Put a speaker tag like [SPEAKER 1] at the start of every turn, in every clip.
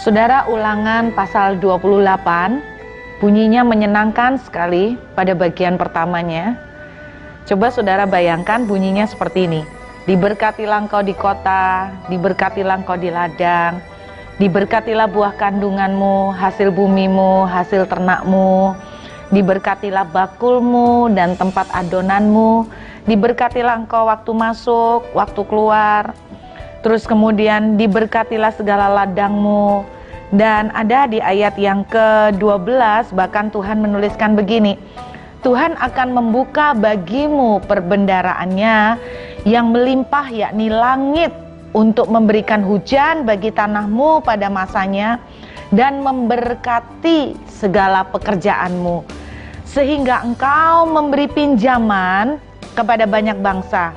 [SPEAKER 1] Saudara, Ulangan pasal 28 bunyinya menyenangkan sekali pada bagian pertamanya. Coba saudara bayangkan bunyinya seperti ini. Diberkatilah engkau di kota, diberkatilah engkau di ladang, diberkatilah buah kandunganmu, hasil bumimu, hasil ternakmu, diberkatilah bakulmu dan tempat adonanmu, diberkatilah engkau waktu masuk, waktu keluar. Terus kemudian diberkatilah segala ladangmu. Dan ada di ayat yang ke-12 bahkan Tuhan menuliskan begini, Tuhan akan membuka bagimu perbendaraannya yang melimpah, yakni langit, untuk memberikan hujan bagi tanahmu pada masanya dan memberkati segala pekerjaanmu, sehingga engkau memberi pinjaman kepada banyak bangsa,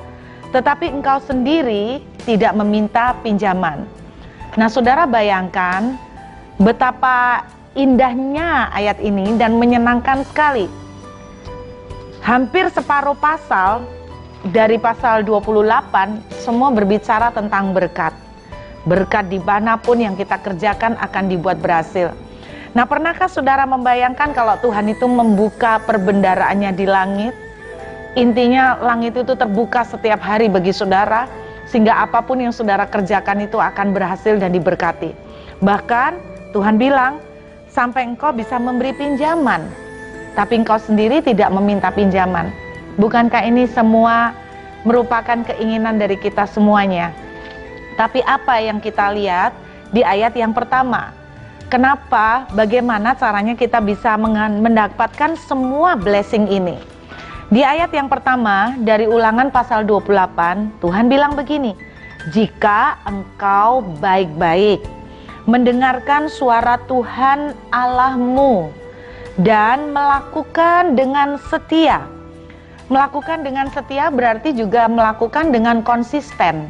[SPEAKER 1] tetapi engkau sendiri tidak meminta pinjaman. Nah, saudara bayangkan betapa indahnya ayat ini dan menyenangkan sekali. Hampir separuh pasal dari pasal 28 semua berbicara tentang berkat. Berkat dimanapun yang kita kerjakan akan dibuat berhasil. Nah, pernahkah saudara membayangkan kalau Tuhan itu membuka perbendaraannya di langit? Intinya langit itu terbuka setiap hari bagi saudara, sehingga apapun yang saudara kerjakan itu akan berhasil dan diberkati. Bahkan Tuhan bilang, sampai engkau bisa memberi pinjaman, tapi engkau sendiri tidak meminta pinjaman. Bukankah ini semua merupakan keinginan dari kita semuanya? Tapi apa yang kita lihat di ayat yang pertama? Kenapa, bagaimana caranya kita bisa mendapatkan semua blessing ini? Di ayat yang pertama dari Ulangan pasal 28, Tuhan bilang begini, jika engkau baik-baik mendengarkan suara Tuhan Allahmu dan melakukan dengan setia. Melakukan dengan setia berarti juga melakukan dengan konsisten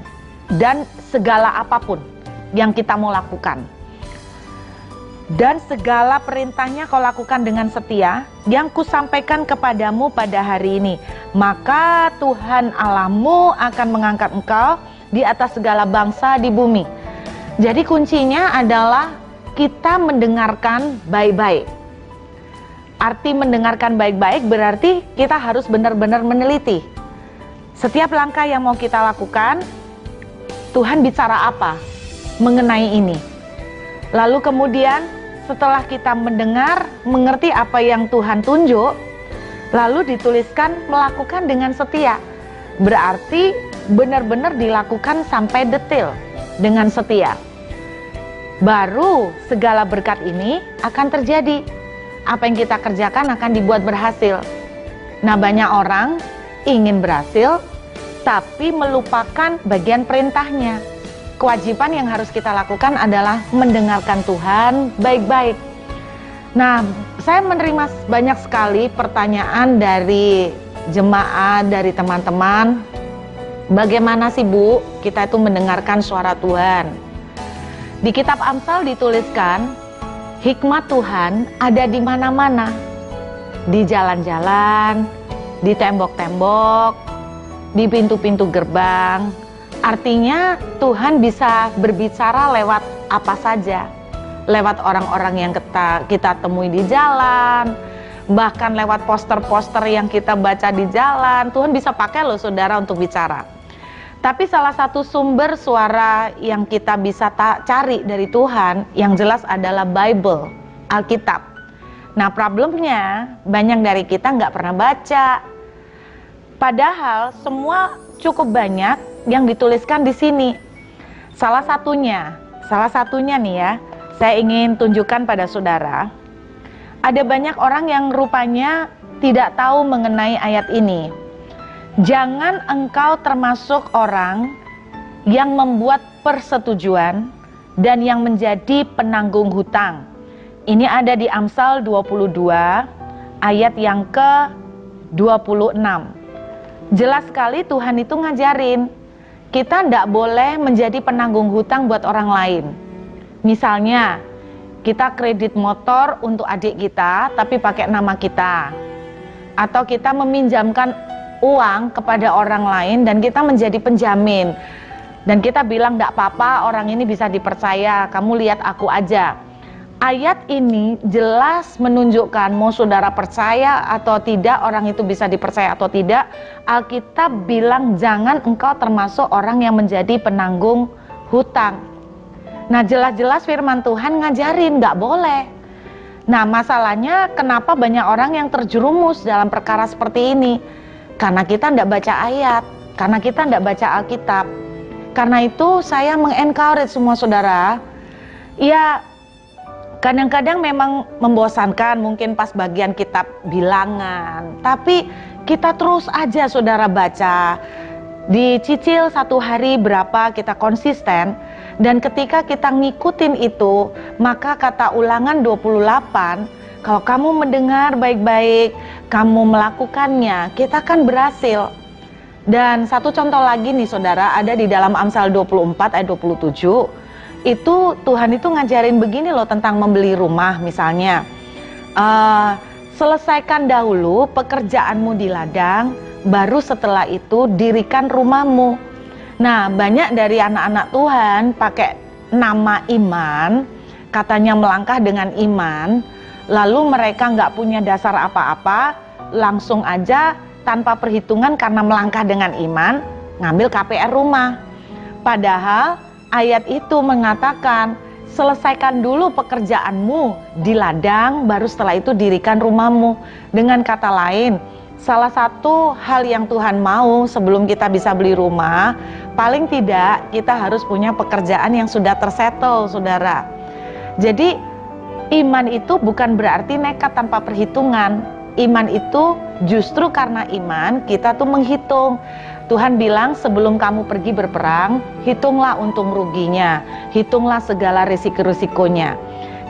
[SPEAKER 1] dan segala apapun yang kita mau lakukan. Dan segala perintahnya kau lakukan dengan setia yang kusampaikan kepadamu pada hari ini. Maka Tuhan Allahmu akan mengangkat engkau di atas segala bangsa di bumi. Jadi kuncinya adalah kita mendengarkan baik-baik. Arti mendengarkan baik-baik berarti kita harus benar-benar meneliti. Setiap langkah yang mau kita lakukan, Tuhan bicara apa mengenai ini. Lalu kemudian setelah kita mendengar, mengerti apa yang Tuhan tunjuk, lalu dituliskan melakukan dengan setia. Berarti benar-benar dilakukan sampai detail dengan setia. Baru segala berkat ini akan terjadi. Apa yang kita kerjakan akan dibuat berhasil. Nah, banyak orang ingin berhasil tapi melupakan bagian perintahnya. Kewajiban yang harus kita lakukan adalah mendengarkan Tuhan baik-baik. Nah, saya menerima banyak sekali pertanyaan dari jemaat, dari teman-teman. Bagaimana sih Bu, kita itu mendengarkan suara Tuhan? Di kitab Amsal dituliskan, hikmat Tuhan ada di mana-mana. Di jalan-jalan, di tembok-tembok, di pintu-pintu gerbang. Artinya Tuhan bisa berbicara lewat apa saja. Lewat orang-orang yang kita temui di jalan, bahkan lewat poster-poster yang kita baca di jalan. Tuhan bisa pakai loh saudara untuk bicara. Tapi salah satu sumber suara yang kita bisa cari dari Tuhan yang jelas adalah Bible, Alkitab. Nah, problemnya banyak dari kita nggak pernah baca. Padahal semua cukup banyak yang dituliskan di sini. Salah satunya nih ya, saya ingin tunjukkan pada saudara. Ada banyak orang yang rupanya tidak tahu mengenai ayat ini. Jangan engkau termasuk orang yang membuat persetujuan dan yang menjadi penanggung hutang. Ini ada di Amsal 22 ayat yang ke-26. Jelas sekali Tuhan itu ngajarin kita tidak boleh menjadi penanggung hutang buat orang lain. Misalnya kita kredit motor untuk adik kita tapi pakai nama kita, atau kita meminjamkan uang kepada orang lain dan kita menjadi penjamin. Dan kita bilang enggak apa-apa, orang ini bisa dipercaya, kamu lihat aku aja. Ayat ini jelas menunjukkan mau saudara percaya atau tidak, orang itu bisa dipercaya atau tidak. Alkitab bilang jangan engkau termasuk orang yang menjadi penanggung hutang. Nah, jelas-jelas firman Tuhan ngajarin nggak boleh. Nah, masalahnya kenapa banyak orang yang terjerumus dalam perkara seperti ini? Karena kita nggak baca ayat, karena kita nggak baca Alkitab. Karena itu saya mengencourage semua saudara, ya kadang-kadang memang membosankan mungkin pas bagian kitab bilangan, tapi kita terus aja saudara baca, dicicil satu hari berapa kita konsisten, dan ketika kita ngikutin itu, maka kata Ulangan 28, kalau kamu mendengar baik-baik, kamu melakukannya, kita kan berhasil. Dan satu contoh lagi nih saudara, ada di dalam Amsal 24 ayat 27, itu Tuhan itu ngajarin begini loh tentang membeli rumah misalnya. Selesaikan dahulu pekerjaanmu di ladang, baru setelah itu dirikan rumahmu. Nah, banyak dari anak-anak Tuhan pakai nama iman, katanya melangkah dengan iman, lalu mereka nggak punya dasar apa-apa, langsung aja tanpa perhitungan karena melangkah dengan iman, ngambil KPR rumah. Padahal ayat itu mengatakan, selesaikan dulu pekerjaanmu di ladang, baru setelah itu dirikan rumahmu. Dengan kata lain, salah satu hal yang Tuhan mau sebelum kita bisa beli rumah, paling tidak kita harus punya pekerjaan yang sudah tersettle, saudara. Jadi iman itu bukan berarti nekat tanpa perhitungan. Iman itu justru karena iman kita tuh menghitung. Tuhan bilang sebelum kamu pergi berperang, hitunglah untung ruginya, hitunglah segala risiko-risikonya.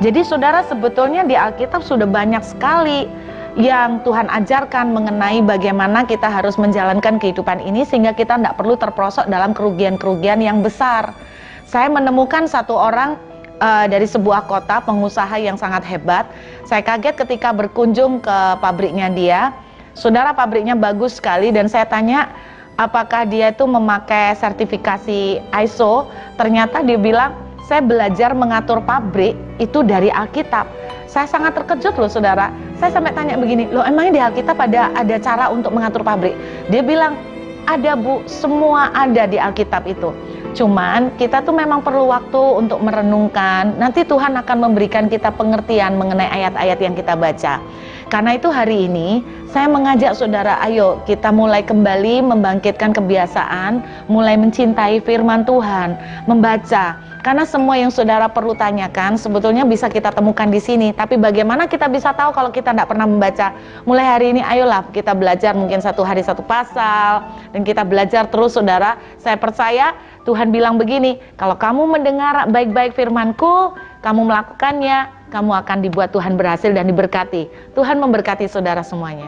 [SPEAKER 1] Jadi saudara, sebetulnya di Alkitab sudah banyak sekali yang Tuhan ajarkan mengenai bagaimana kita harus menjalankan kehidupan ini sehingga kita tidak perlu terperosok dalam kerugian-kerugian yang besar. Saya menemukan satu orang dari sebuah kota, pengusaha yang sangat hebat. Saya kaget ketika berkunjung ke pabriknya dia. Saudara, pabriknya bagus sekali, dan saya tanya apakah dia itu memakai sertifikasi ISO. Ternyata dia bilang, saya belajar mengatur pabrik itu dari Alkitab. Saya sangat terkejut loh saudara. Saya sampai tanya begini, loh emangnya di Alkitab ada cara untuk mengatur pabrik? Dia bilang, ada Bu, semua ada di Alkitab itu. Cuman kita tuh memang perlu waktu untuk merenungkan. Nanti Tuhan akan memberikan kita pengertian mengenai ayat-ayat yang kita baca. Karena itu hari ini saya mengajak saudara, ayo kita mulai kembali membangkitkan kebiasaan, mulai mencintai firman Tuhan, membaca. Karena semua yang saudara perlu tanyakan sebetulnya bisa kita temukan di sini. Tapi bagaimana kita bisa tahu kalau kita tidak pernah membaca? Mulai hari ini ayolah kita belajar, mungkin satu hari satu pasal, dan kita belajar terus saudara. Saya percaya Tuhan bilang begini, kalau kamu mendengar baik-baik firman-Ku, kamu melakukannya, kamu akan dibuat Tuhan berhasil dan diberkati. Tuhan memberkati saudara semuanya.